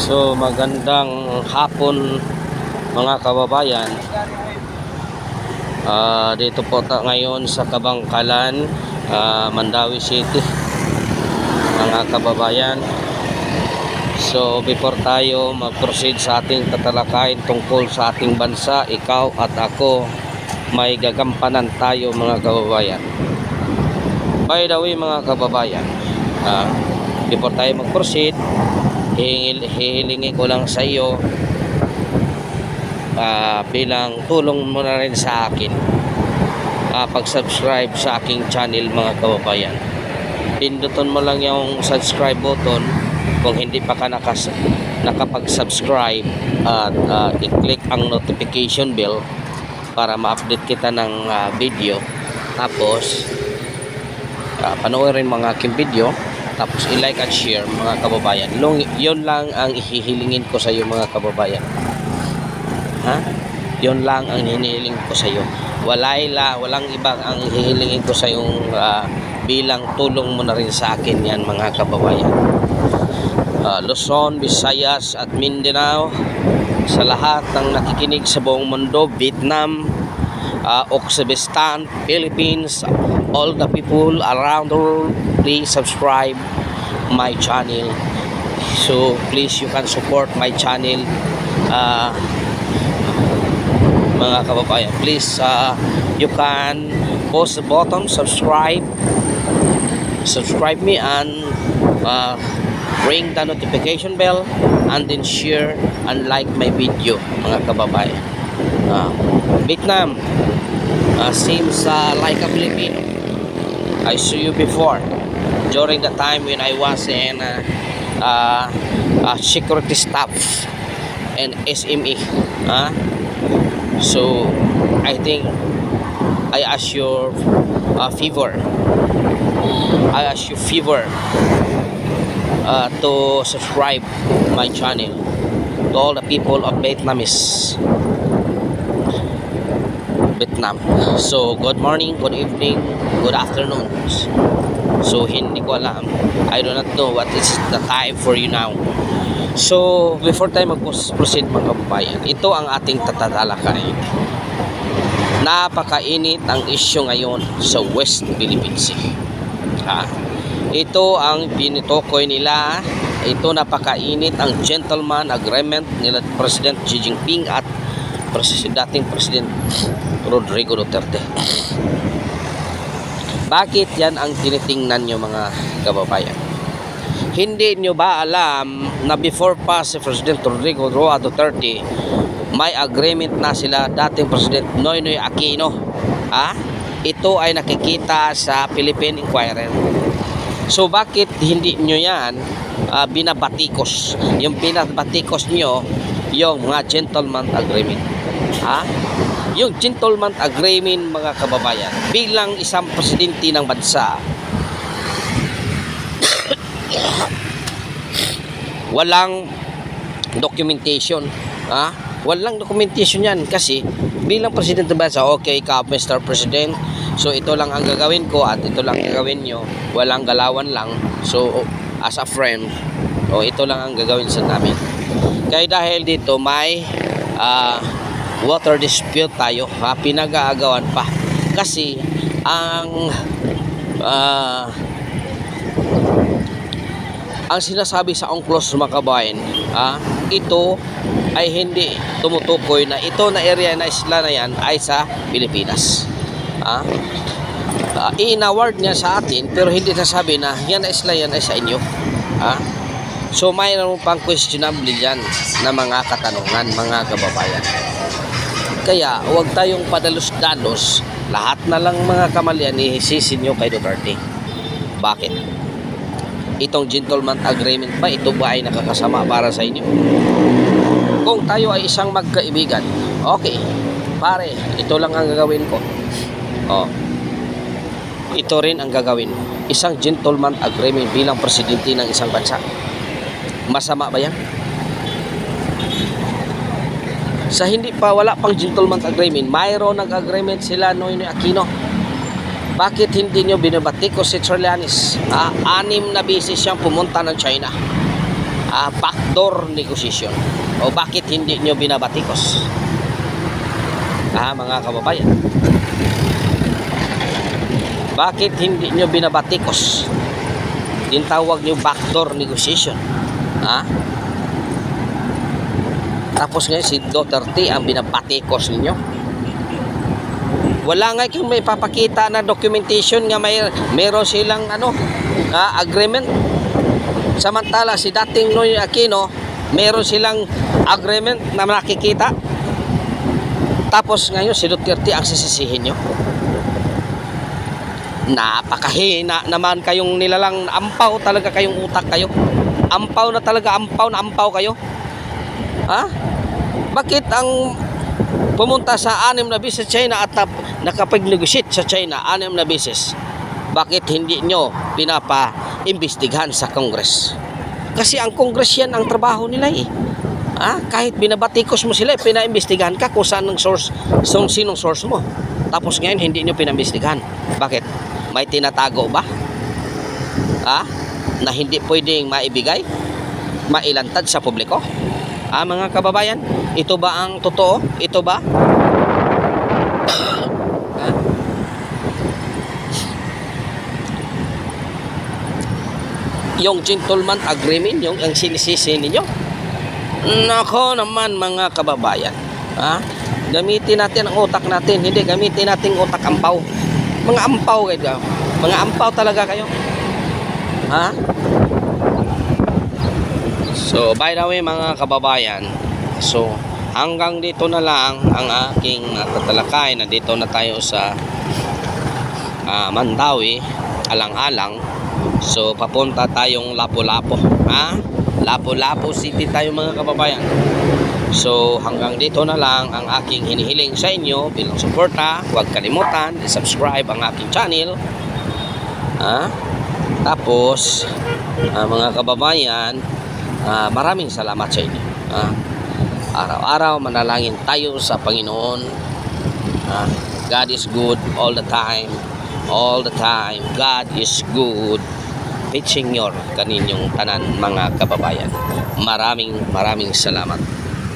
So magandang hapon mga kababayan. Dito po ngayon sa Kabangkalan, Mandawi City mga kababayan. So before tayo mag-proceed sa ating tatalakayin tungkol sa ating bansa, ikaw at ako, may gagampanan tayo mga kababayan. By the way mga kababayan, before tayo mag-proceed, hihilingin ko lang sa iyo bilang tulong mo na rin sa akin, pag-subscribe sa aking channel mga kababayan. Pindutin mo lang yung subscribe button kung hindi pa ka nakapag-subscribe, at i-click ang notification bell para ma-update kita ng video. Tapos panoorin mga aking video, tapos i-like at share mga kababayan. Yun lang ang ihihilingin ko sa iyo mga kababayan. Yun lang ang hinihiling ko sa iyo. Walang ibang ang hihilingin ko sa yung bilang tulong mo na rin sa akin yan mga kababayan. Luzon, Visayas at Mindanao, sa lahat ng nakikinig sa buong mundo, Vietnam, Uzbekistan, Philippines, all the people around the world, please subscribe my channel. So please, you can support my channel mga kababayan. Please, you can post the button subscribe me, and ring the notification bell, and then share and like my video mga kababayan. Vietnam, seems like a Filipino. I saw you before during the time when I was in security staff and SME. So I think I ask your favor. I ask you favor to subscribe my channel to all the people of Vietnam. So good morning, good evening, good afternoon. So hindi ko alam, I do not know what is the time for you now. So before tayo mag-proceed mga kababayan, ito ang ating tatalakayin. Napakainit ang isyu ngayon sa West Philippine Sea. Ito ang pinitukoy nila. Ito napakainit ang gentleman agreement nila President Xi Jinping at dating President Rodrigo Duterte. Bakit yan ang tinitingnan nyo mga kababayan? Hindi nyo ba alam na before pa si President Rodrigo Duterte, may agreement na sila dating President Noynoy Aquino? Ito ay nakikita sa Philippine Inquirer. So bakit hindi nyo yan binabatikos? Yung binabatikos nyo yung mga gentleman agreement. Yung gentleman agreement mga kababayan, bilang isang presidente ng bansa, walang documentation. Walang documentation yan kasi bilang presidente ng bansa, okay ka Mr. President, so ito lang ang gagawin ko at ito lang gagawin nyo, walang galawan lang. So as a friend, ito lang ang gagawin sa namin. Kaya dahil dito may water dispute tayo, pinag-aagawan pa kasi ang sinasabi sa UNCLOS mga kabayan, ito ay hindi tumutukoy na ito na area na isla na yan ay sa Pilipinas. I-inaward niya sa atin pero hindi nasabi na yan na isla yan ay sa inyo. So mayroon pang questionable yan na mga katanungan mga kababayan. Kaya huwag tayong padalos-dalos, lahat na lang mga kamalian ihisisin nyo kay Duterte. Bakit? Itong gentleman agreement ba, ito ba ay nakakasama para sa inyo? Kung tayo ay isang magkaibigan, okay, pare, ito lang ang gagawin ko. Ito rin ang gagawin. Isang gentleman agreement bilang presidente ng isang bansa. Masama ba yan? Sa hindi pa, wala pang gentleman agreement, mayroon nag-agreement sila Noynoy Aquino. Bakit hindi nyo binabatikos si Trillanes? 6 na beses siyang pumunta ng China. backdoor negotiation. O bakit hindi nyo binabatikos? Mga kababayan. Bakit hindi nyo binabatikos? Yung tawag nyo backdoor negotiation. Tapos ngayon si Duterte ang binabatikos ninyo. Wala nga kung may papakita na documentation nga mayroon silang agreement. Samantala si dating Noy Aquino, meron silang agreement na nakikita. Tapos ngayon si Duterte ang sisisihin nyo. Napakahina naman kayong nilalang. Ampaw talaga kayong utak kayo. Ampaw na talaga, ampaw kayo. Bakit ang pumunta sa 6 na beses sa China at nakapag-negotiate sa China 6 na beses, bakit hindi nyo pinapa-imbestigahan sa Congress? Kasi ang Congress yan ang trabaho nila kahit binabatikos mo sila, pinaimbestigahan ka kung saan ang source, sinong source mo. Tapos ngayon hindi nyo pinaimbestigahan. Bakit? May tinatago ba? Na hindi pwedeng maibigay, mailantad sa publiko? Mga kababayan, ito ba ang totoo? Ito ba? Yung gentleman agreement, yung ang sinisisi ninyo? Nako naman mga kababayan. Gamitin natin ang utak natin, hindi gamitin natin utak ampaw. Mga ampaw kayo. Mga ampaw talaga kayo. So, by the way mga kababayan, so hanggang dito na lang ang aking tatalakay. Nandito na tayo sa Mandawi, Alang-alang. So, papunta tayong Lapu-Lapu. Lapu-Lapu City tayo mga kababayan. So, hanggang dito na lang ang aking hinihiling sa inyo bilang suporta. Huwag kalimutan, subscribe ang aking channel. Tapos, mga kababayan, maraming salamat sa inyo. Araw-araw manalangin tayo sa Panginoon. God is good all the time. All the time. God is good. Pitching your kaninyong tanan mga kababayan. Maraming salamat.